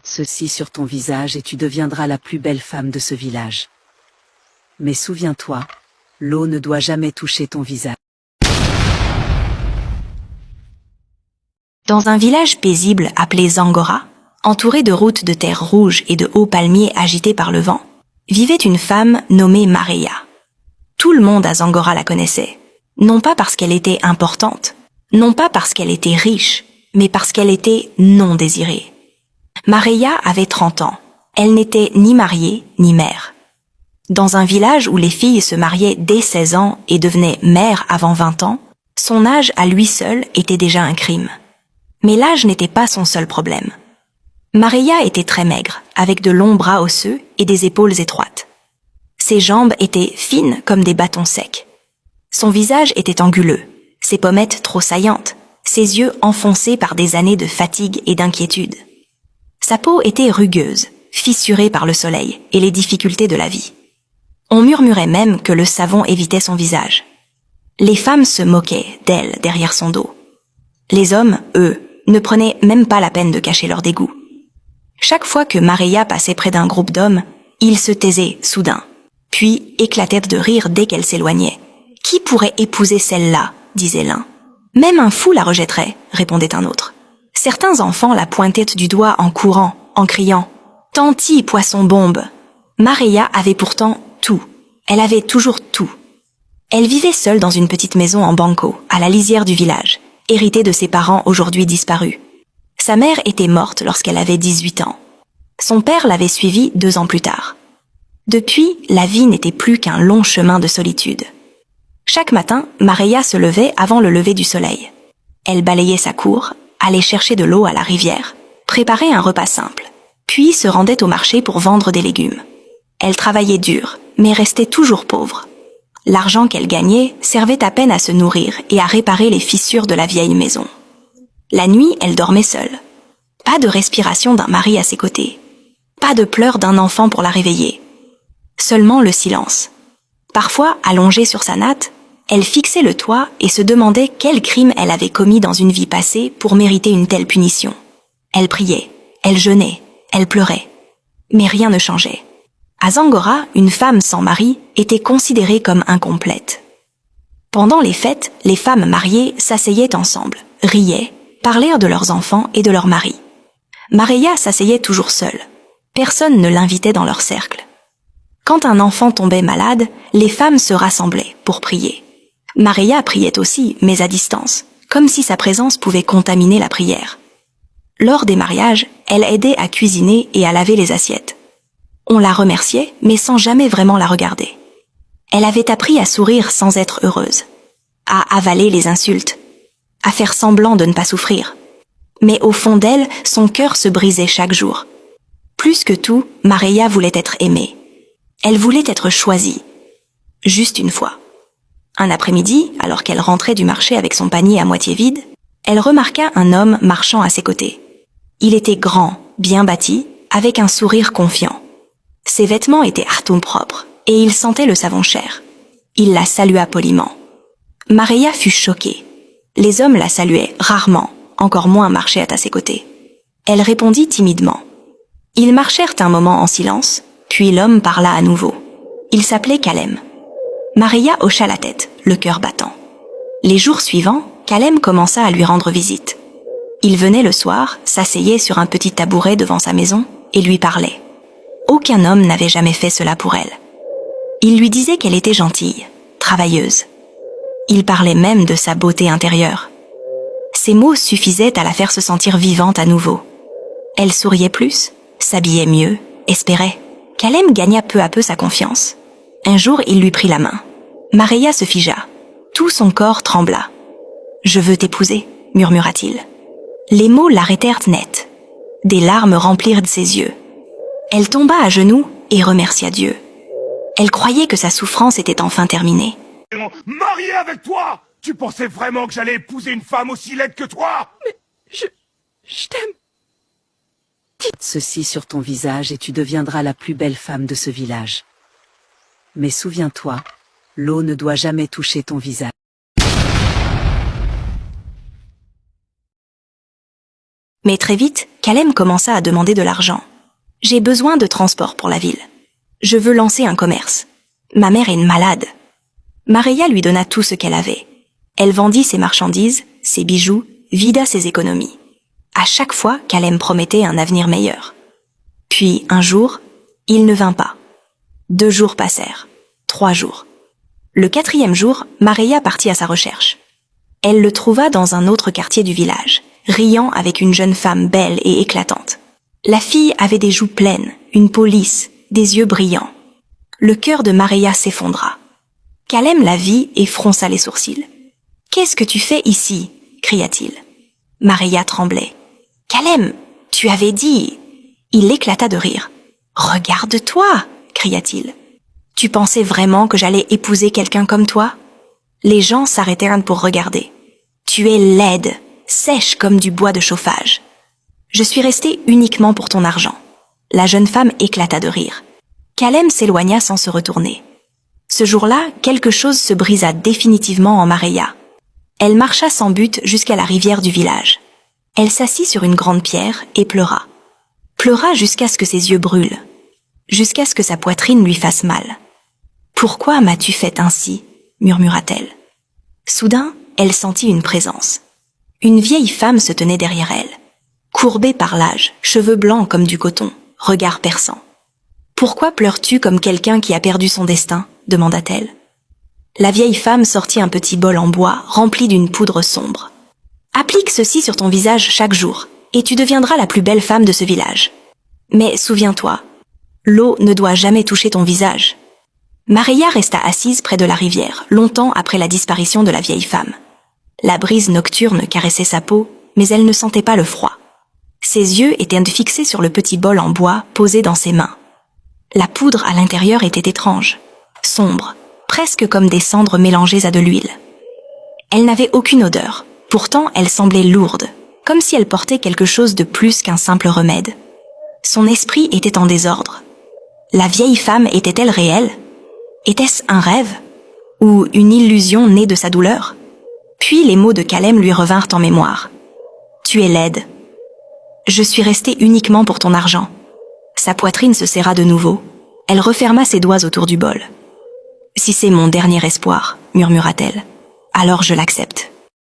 ceci sur ton visage et tu deviendras la plus belle femme de ce village. Mais souviens-toi, l'eau ne doit jamais toucher ton visage. Dans un village paisible appelé Zangora, entouré de routes de terre rouge et de hauts palmiers agités par le vent, vivait une femme nommée Maria. Tout le monde à Zangora la connaissait, non pas parce qu'elle était importante, non pas parce qu'elle était riche, mais parce qu'elle était non désirée. Maria avait 30 ans. Elle n'était ni mariée ni mère. Dans un village où les filles se mariaient dès 16 ans et devenaient mères avant 20 ans, son âge à lui seul était déjà un crime. Mais l'âge n'était pas son seul problème. Maria était très maigre, avec de longs bras osseux et des épaules étroites. Ses jambes étaient fines comme des bâtons secs. Son visage était anguleux, ses pommettes trop saillantes, ses yeux enfoncés par des années de fatigue et d'inquiétude. Sa peau était rugueuse, fissurée par le soleil et les difficultés de la vie. On murmurait même que le savon évitait son visage. Les femmes se moquaient d'elle derrière son dos. Les hommes, eux, ne prenaient même pas la peine de cacher leur dégoût. Chaque fois que Maria passait près d'un groupe d'hommes, ils se taisaient soudain, puis éclataient de rire dès qu'elle s'éloignait. « Qui pourrait épouser celle-là » disait l'un. « Même un fou la rejetterait » répondait un autre. Certains enfants la pointaient du doigt en courant, en criant « Tanti, poisson-bombe !» Maria avait pourtant tout. Elle avait toujours tout. Elle vivait seule dans une petite maison en banco, à la lisière du village, héritée de ses parents aujourd'hui disparus. Sa mère était morte lorsqu'elle avait 18 ans. Son père l'avait suivie 2 ans plus tard. Depuis, la vie n'était plus qu'un long chemin de solitude. Chaque matin, Maria se levait avant le lever du soleil. Elle balayait sa cour, allait chercher de l'eau à la rivière, préparait un repas simple, puis se rendait au marché pour vendre des légumes. Elle travaillait dur, mais restait toujours pauvre. L'argent qu'elle gagnait servait à peine à se nourrir et à réparer les fissures de la vieille maison. La nuit, elle dormait seule. Pas de respiration d'un mari à ses côtés. Pas de pleurs d'un enfant pour la réveiller. Seulement le silence. Parfois, allongée sur sa natte, elle fixait le toit et se demandait quel crime elle avait commis dans une vie passée pour mériter une telle punition. Elle priait, elle jeûnait, elle pleurait. Mais rien ne changeait. À Zangora, une femme sans mari était considérée comme incomplète. Pendant les fêtes, les femmes mariées s'asseyaient ensemble, riaient, parlaient de leurs enfants et de leurs maris. Maria s'asseyait toujours seule. Personne ne l'invitait dans leur cercle. Quand un enfant tombait malade, les femmes se rassemblaient pour prier. Maria priait aussi, mais à distance, comme si sa présence pouvait contaminer la prière. Lors des mariages, elle aidait à cuisiner et à laver les assiettes. On la remerciait, mais sans jamais vraiment la regarder. Elle avait appris à sourire sans être heureuse, à avaler les insultes, à faire semblant de ne pas souffrir. Mais au fond d'elle, son cœur se brisait chaque jour. Plus que tout, Maria voulait être aimée. Elle voulait être choisie. Juste une fois. Un après-midi, alors qu'elle rentrait du marché avec son panier à moitié vide, elle remarqua un homme marchant à ses côtés. Il était grand, bien bâti, avec un sourire confiant. Ses vêtements étaient arton propres, et il sentait le savon cher. Il la salua poliment. Maria fut choquée. Les hommes la saluaient rarement, encore moins marchaient à ses côtés. Elle répondit timidement. Ils marchèrent un moment en silence, puis l'homme parla à nouveau. Il s'appelait Kalem. Maria hocha la tête, le cœur battant. Les jours suivants, Kalem commença à lui rendre visite. Il venait le soir, s'asseyait sur un petit tabouret devant sa maison et lui parlait. Aucun homme n'avait jamais fait cela pour elle. Il lui disait qu'elle était gentille, travailleuse. Il parlait même de sa beauté intérieure. Ces mots suffisaient à la faire se sentir vivante à nouveau. Elle souriait plus, s'habillait mieux, espérait. Kalem gagna peu à peu sa confiance. Un jour, il lui prit la main. Maria se figea. Tout son corps trembla. « Je veux t'épouser » murmura-t-il. Les mots l'arrêtèrent net. Des larmes remplirent ses yeux. Elle tomba à genoux et remercia Dieu. Elle croyait que sa souffrance était enfin terminée. Marié avec toi! Tu pensais vraiment que j'allais épouser une femme aussi laide que toi? Mais je t'aime. Ceci sur ton visage et tu deviendras la plus belle femme de ce village. Mais souviens-toi, l'eau ne doit jamais toucher ton visage. Mais très vite, Kalem commença à demander de l'argent. « J'ai besoin de transport pour la ville. Je veux lancer un commerce. Ma mère est malade. » Mareya lui donna tout ce qu'elle avait. Elle vendit ses marchandises, ses bijoux, vida ses économies. À chaque fois, Kalem promettait un avenir meilleur. Puis, un jour, il ne vint pas. 2 jours passèrent. 3 jours. Le 4e jour, Mareya partit à sa recherche. Elle le trouva dans un autre quartier du village, riant avec une jeune femme belle et éclatante. La fille avait des joues pleines, une peau lisse, des yeux brillants. Le cœur de Mareya s'effondra. Kalem la vit et fronça les sourcils. « Qu'est-ce que tu fais ici ?» cria-t-il. Mareya tremblait. « Kalem, tu avais dit... » Il éclata de rire. « Regarde-toi » cria-t-il. « Tu pensais vraiment que j'allais épouser quelqu'un comme toi ?» Les gens s'arrêtèrent pour regarder. « Tu es laide, sèche comme du bois de chauffage. Je suis restée uniquement pour ton argent. » La jeune femme éclata de rire. Kalem s'éloigna sans se retourner. Ce jour-là, quelque chose se brisa définitivement en Mareya. Elle marcha sans but jusqu'à la rivière du village. Elle s'assit sur une grande pierre et pleura. Pleura jusqu'à ce que ses yeux brûlent, jusqu'à ce que sa poitrine lui fasse mal. « Pourquoi m'as-tu fait ainsi ?» murmura-t-elle. Soudain, elle sentit une présence. Une vieille femme se tenait derrière elle. Courbée par l'âge, cheveux blancs comme du coton, regard perçant. « Pourquoi pleures-tu comme quelqu'un qui a perdu son destin ?» demanda-t-elle. La vieille femme sortit un petit bol en bois rempli d'une poudre sombre. « Applique ceci sur ton visage chaque jour, et tu deviendras la plus belle femme de ce village. Mais souviens-toi, l'eau ne doit jamais toucher ton visage. » Mareya resta assise près de la rivière, longtemps après la disparition de la vieille femme. La brise nocturne caressait sa peau, mais elle ne sentait pas le froid. Ses yeux étaient fixés sur le petit bol en bois posé dans ses mains. La poudre à l'intérieur était étrange, sombre, presque comme des cendres mélangées à de l'huile. Elle n'avait aucune odeur, pourtant elle semblait lourde, comme si elle portait quelque chose de plus qu'un simple remède. Son esprit était en désordre. La vieille femme était-elle réelle ? Était-ce un rêve ? Ou une illusion née de sa douleur ? Puis les mots de Kalem lui revinrent en mémoire. « Tu es laide. Je suis restée uniquement pour ton argent. » Sa poitrine se serra de nouveau. Elle referma ses doigts autour du bol. « Si c'est mon dernier espoir, » murmura-t-elle, « alors je l'accepte. »